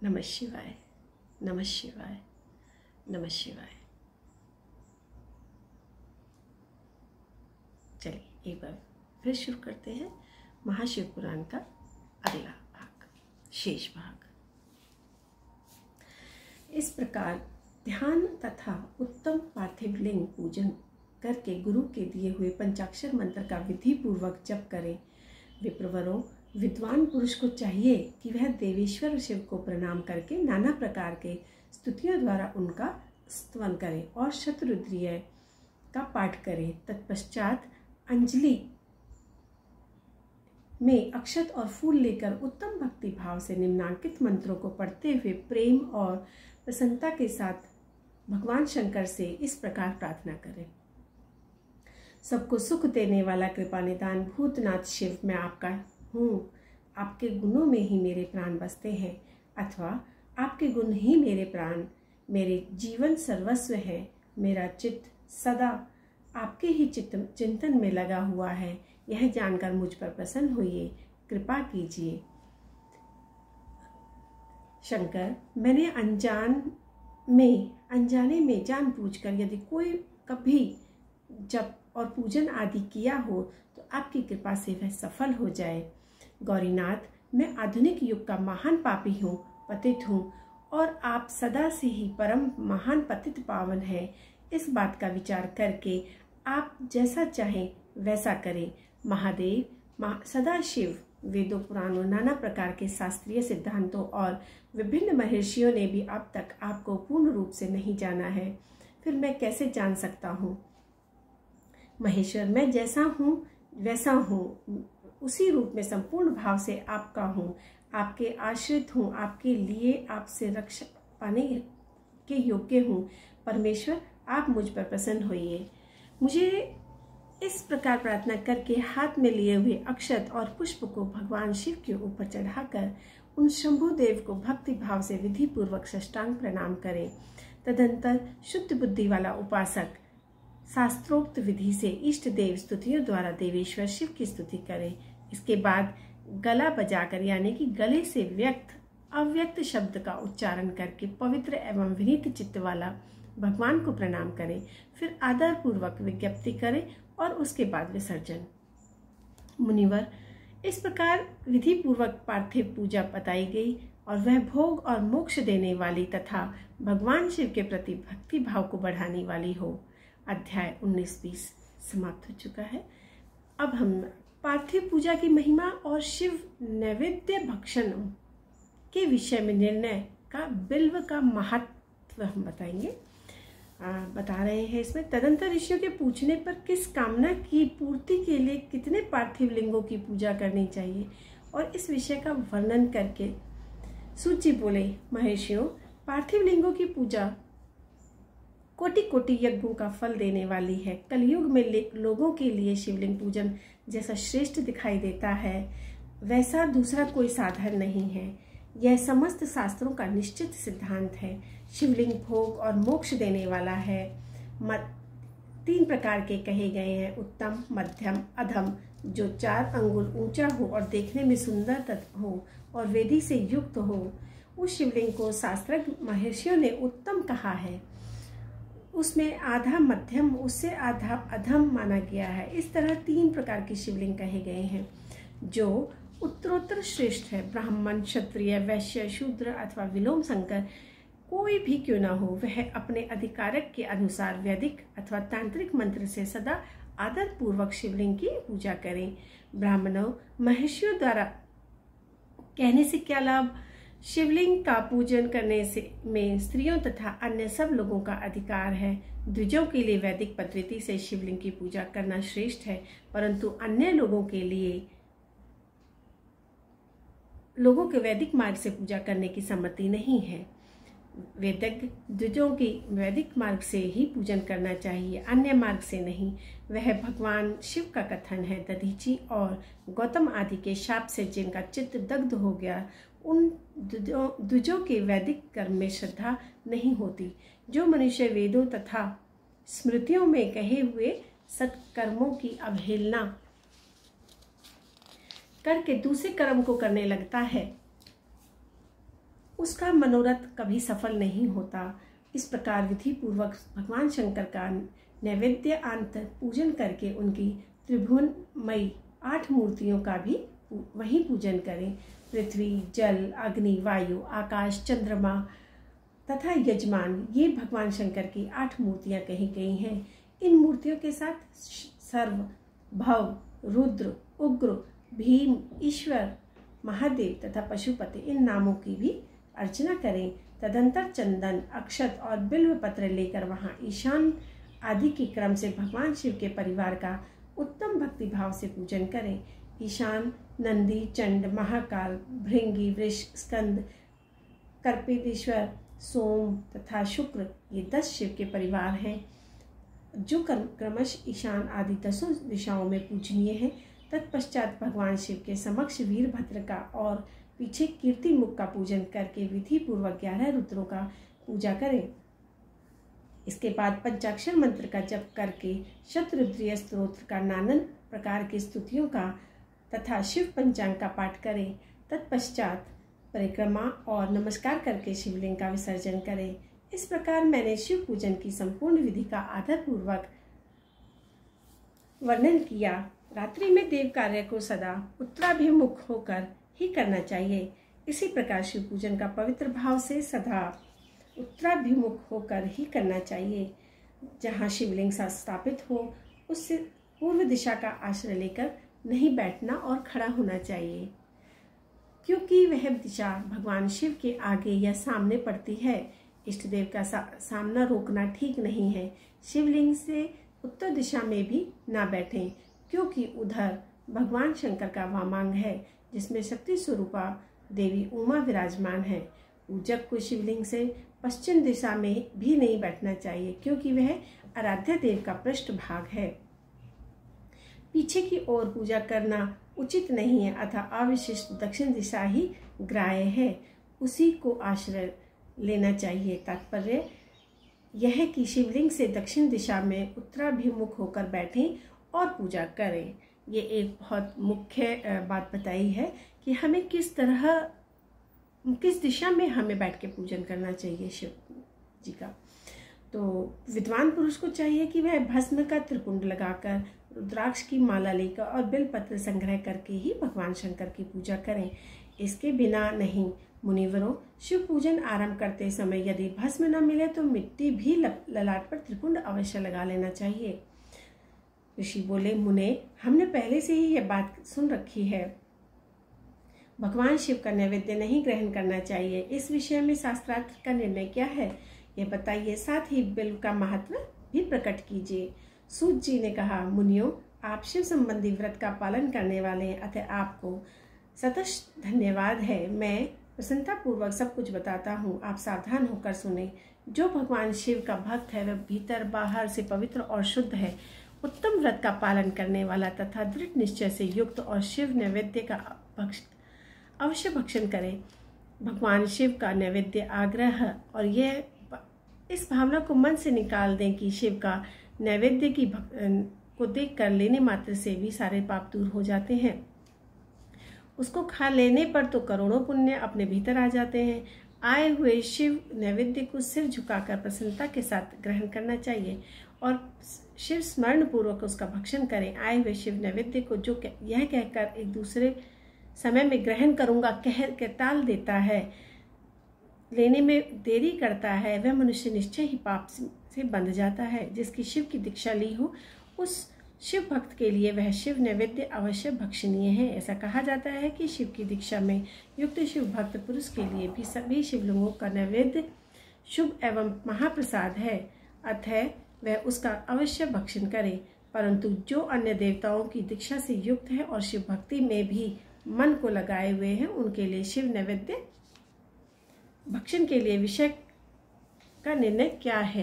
नमः शिवाय, नमः शिवाय, नमः शिवाय। चलिए एक बार फिर शुरू करते हैं महाशिव पुराण का अगला भाग, शेष भाग। इस प्रकार ध्यान तथा उत्तम पार्थिव लिंग पूजन करके गुरु के दिए हुए पंचाक्षर मंत्र का विधि पूर्वक जप करें। विप्रवरों, विद्वान पुरुष को चाहिए कि वह देवेश्वर शिव को प्रणाम करके नाना प्रकार के स्तुतियों द्वारा उनका स्तवन करे और शतरुद्रीय का पाठ करे। तत्पश्चात अंजलि में अक्षत और फूल लेकर उत्तम भक्ति भाव से निम्नांकित मंत्रों को पढ़ते हुए प्रेम और प्रसन्नता के साथ भगवान शंकर से इस प्रकार प्रार्थना करें। सबको सुख देने वाला कृपा निदान भूतनाथ शिव, मैं आपका हूँ। आपके गुणों में ही मेरे प्राण बसते हैं, अथवा आपके गुण ही मेरे प्राण, मेरे जीवन सर्वस्व है। मेरा चित्त सदा आपके ही चिंतन में लगा हुआ है। यह जानकर मुझ पर प्रसन्न होइए, कृपा कीजिए। शंकर, मैंने अनजाने में जानबूझकर यदि कोई कभी जप और पूजन आदि किया हो तो आपकी कृपा से वह सफल हो जाए। गौरीनाथ, मैं आधुनिक युग का महान पापी हूँ, पतित हूँ, और आप सदा से ही परम महान पतित पावन है। इस बात का विचार करके आप जैसा चाहें वैसा करें। महादेव, सदाशिव, वेदों, पुराणों, नाना प्रकार के शास्त्रीय सिद्धांतों और विभिन्न महर्षियों ने भी अब तक आपको पूर्ण रूप से नहीं जाना है, फिर मैं कैसे जान सकता हूँ? महेश्वर, मैं जैसा हूँ वैसा हूँ, उसी रूप में संपूर्ण भाव से आपका हूँ, आपके आश्रित हूँ, आपके लिए आपसे रक्षा पाने के योग्य हूँ। परमेश्वर, आप मुझ पर प्रसन्न होइए। मुझे इस प्रकार प्रार्थना करके हाथ में लिए हुए अक्षत और पुष्प को भगवान शिव के ऊपर चढ़ाकर उन शंभुदेव को भक्ति भाव से विधि पूर्वक साष्टांग प्रणाम करें। तदंतर शुद्ध बुद्धि वाला उपासक शास्त्रोक्त विधि से इष्ट देव स्तुतियों द्वारा देवेश्वर शिव की स्तुति करें। इसके बाद गला बजाकर यानी कि गले से व्यक्त अव्यक्त शब्द का उच्चारण करके पवित्र एवं विनीत चित्त वाला भगवान को प्रणाम करें। फिर आदर पूर्वक विज्ञप्ति करें और उसके बाद विसर्जन। मुनिवर, इस प्रकार विधि पूर्वक पार्थिव पूजा बताई गई और वह भोग और मोक्ष देने वाली तथा भगवान शिव के प्रति भक्ति भाव को बढ़ाने वाली हो। अध्याय 19-20 समाप्त हो चुका है। अब हम पार्थिव पूजा की महिमा और शिव नैवेद्य भक्षण के विषय में निर्णय का बिल्व का महत्व हम बता रहे हैं इसमें। तदंतर ऋषियों के पूछने पर किस कामना की पूर्ति के लिए कितने पार्थिव लिंगों की पूजा करनी चाहिए और इस विषय का वर्णन करके सूची बोले, महर्षियों, पार्थिव लिंगों की पूजा कोटि कोटि यज्ञों का फल देने वाली है। कलयुग में लोगों के लिए शिवलिंग पूजन जैसा श्रेष्ठ दिखाई देता है वैसा दूसरा कोई साधन नहीं है। यह समस्त शास्त्रों का निश्चित सिद्धांत है। शिवलिंग भोग और मोक्ष देने वाला है। 3 प्रकार के कहे गए हैं, उत्तम, मध्यम, अधम, जो 4 अंगुल ऊंचा हो और देखने में सुंदर हो और वेदी से युक्त हो। उस शिवलिंग को शास्त्रज्ञ महर्षियों ने उत्तम कहा है। उसमें आधा मध्यम, उससे आधा अधम माना गया है। इस तरह 3 प्रकार के शिवलिंग कहे गए हैं जो उत्तरोत्तर श्रेष्ठ है। ब्राह्मण, क्षत्रिय, वैश्य, शूद्र अथवा विलोम संकर कोई भी क्यों न हो, वह अपने अधिकारक के अनुसार वैदिक अथवा तांत्रिक मंत्र से सदा आदर पूर्वक शिवलिंग की पूजा करें। ब्राह्मणों, महर्षियों द्वारा कहने से क्या लाभ? शिवलिंग का पूजन करने से में स्त्रियों तथा अन्य सब लोगों का अधिकार है। द्विजों के लिए वैदिक पद्धति से शिवलिंग की पूजा करना श्रेष्ठ है, परंतु अन्य लोगों के वैदिक मार्ग से पूजा करने की सम्मति नहीं है। वेदज्ञ द्विजों की वैदिक मार्ग से ही पूजन करना चाहिए, अन्य मार्ग से नहीं। वह भगवान शिव का कथन है। दधीची और गौतम आदि के शाप से जिनका चित्त दग्ध हो गया, उन द्विजों के वैदिक कर्म में श्रद्धा नहीं होती। जो मनुष्य वेदों तथा स्मृतियों में कहे हुए सत्कर्मों की अवहेलना करके दूसरे कर्म को करने लगता है, उसका मनोरथ कभी सफल नहीं होता। इस प्रकार विधि पूर्वक भगवान शंकर का नैवेद्य अंत पूजन करके उनकी त्रिभुवनमयी 8 मूर्तियों का भी वहीं पूजन करें। पृथ्वी, जल, अग्नि, वायु, आकाश, चंद्रमा तथा यजमान, ये भगवान शंकर की 8 मूर्तियां कही गई हैं। इन मूर्तियों के साथ सर्व, भव, रुद्र, उग्र, भीम, ईश्वर, महादेव तथा पशुपति, इन नामों की भी अर्चना करें। तदंतर चंदन, अक्षत और बिल्व पत्र लेकर वहां ईशान आदि के क्रम से भगवान शिव के परिवार का उत्तम भक्ति भाव से पूजन करें। ईशान, नंदी, चंड, महाकाल, भृंगी, वृष, स्कंद, कर्पेदेश्वर, सोम तथा शुक्र, ये 10 शिव के परिवार हैं जो क्रमश ईशान आदि 10 दिशाओं में पूजनीय हैं। तत्पश्चात भगवान शिव के समक्ष वीरभद्र का और पीछे कीर्ति मुख का पूजन करके विधि पूर्वक 11 रुद्रों का पूजा करें। इसके बाद पंचाक्षर मंत्र का जप करके शतरुद्रीय स्तोत्र का नाना प्रकार की स्तुतियों का तथा शिव पंचांग का पाठ करें। तत्पश्चात परिक्रमा और नमस्कार करके शिवलिंग का विसर्जन करें। इस प्रकार मैंने शिव पूजन की संपूर्ण विधि का आदरपूर्वक वर्णन किया। रात्रि में देव कार्य को सदा उत्तराभिमुख होकर ही करना चाहिए। इसी प्रकार शिव पूजन का पवित्र भाव से सदा उत्तराभिमुख होकर ही करना चाहिए। जहाँ शिवलिंग स्थापित हो उससे पूर्व दिशा का आश्रय लेकर नहीं बैठना और खड़ा होना चाहिए, क्योंकि वह दिशा भगवान शिव के आगे या सामने पड़ती है। इष्ट देव का सामना रोकना ठीक नहीं है। शिवलिंग से उत्तर दिशा में भी ना बैठें, क्योंकि उधर भगवान शंकर का वामांग है जिसमें शक्ति स्वरूपा देवी उमा विराजमान है। पूजक को शिवलिंग से पश्चिम दिशा में भी नहीं बैठना चाहिए, क्योंकि वह आराध्य देव का पृष्ठ भाग है। पीछे की ओर पूजा करना उचित नहीं है, अतः अविशिष्ट दक्षिण दिशा ही ग्राह्य है, उसी को आश्रय लेना चाहिए। तात्पर्य यह है कि शिवलिंग से दक्षिण दिशा में उत्तराभिमुख होकर बैठें और पूजा करें। ये एक बहुत मुख्य बात बताई है कि हमें किस दिशा में हमें बैठ के पूजन करना चाहिए शिव जी का। तो विद्वान पुरुष को चाहिए कि वह भस्म का त्रिपुंड लगाकर, रुद्राक्ष की माला लेकर और बेलपत्र संग्रह करके ही भगवान शंकर की पूजा करें। इसके बिना नहीं। मुनिवरों, शिव पूजन आरंभ करते समय यदि भस्म न मिले तो मिट्टी भी ललाट पर त्रिपुंड अवश्य लगा लेना चाहिए। ऋषि बोले, मुने, हमने पहले से ही यह बात सुन रखी है। भगवान शिव का नैवेद्य नहीं ग्रहण करना चाहिए। इस विषय में शास्त्रार्थ का निर्णय क्या है, यह बताइए। साथ ही बिल्व का महत्व भी प्रकट कीजिए। सूत जी ने कहा, मुनियों, आप शिव संबंधी व्रत का पालन करने वाले हैं, अतः आपको सतत धन्यवाद है। मैं प्रसन्नता पूर्वक सब कुछ बताता हूँ, आप सावधान होकर सुने। जो भगवान शिव का भक्त है वह भीतर बाहर से पवित्र और शुद्ध है, उत्तम व्रत का पालन करने वाला तथा दृढ़ निश्चय से युक्त और शिव नैवेद्य का अवश्य भक्षण करे। भगवान शिव का नैवेद्य आग्रह और यह इस भावना को मन से निकाल दें कि शिव का नैवेद्य की को देख कर लेने मात्र से भी सारे पाप दूर हो जाते हैं। उसको खा लेने पर तो करोड़ों पुण्य अपने भीतर आ जाते हैं। आए हुए शिव नैवेद्य को सिर झुकाकर प्रसन्नता के साथ ग्रहण करना चाहिए और शिव स्मरण पूर्वक उसका भक्षण करें। आए हुए शिव नैवेद्य को जो यह कहकर एक दूसरे समय में ग्रहण करूंगा कह के टाल देता है, लेने में देरी करता है, वह मनुष्य निश्चय ही पाप से बंध जाता है। जिसकी शिव की दीक्षा ली हो उस शिव भक्त के लिए वह शिव नैवेद्य अवश्य भक्षणीय है। ऐसा कहा जाता है कि शिव की दीक्षा में युक्त शिव भक्त पुरुष के लिए भी सभी शिवलिंगों का नैवेद्य शुभ एवं महाप्रसाद है, अतः वह उसका अवश्य भक्षण करे। परंतु जो अन्य देवताओं की दीक्षा से युक्त है और शिव भक्ति में भी मन को लगाए हुए हैं, उनके लिए शिव नैवेद्य भक्षण के लिए विषय का निर्णय क्या है।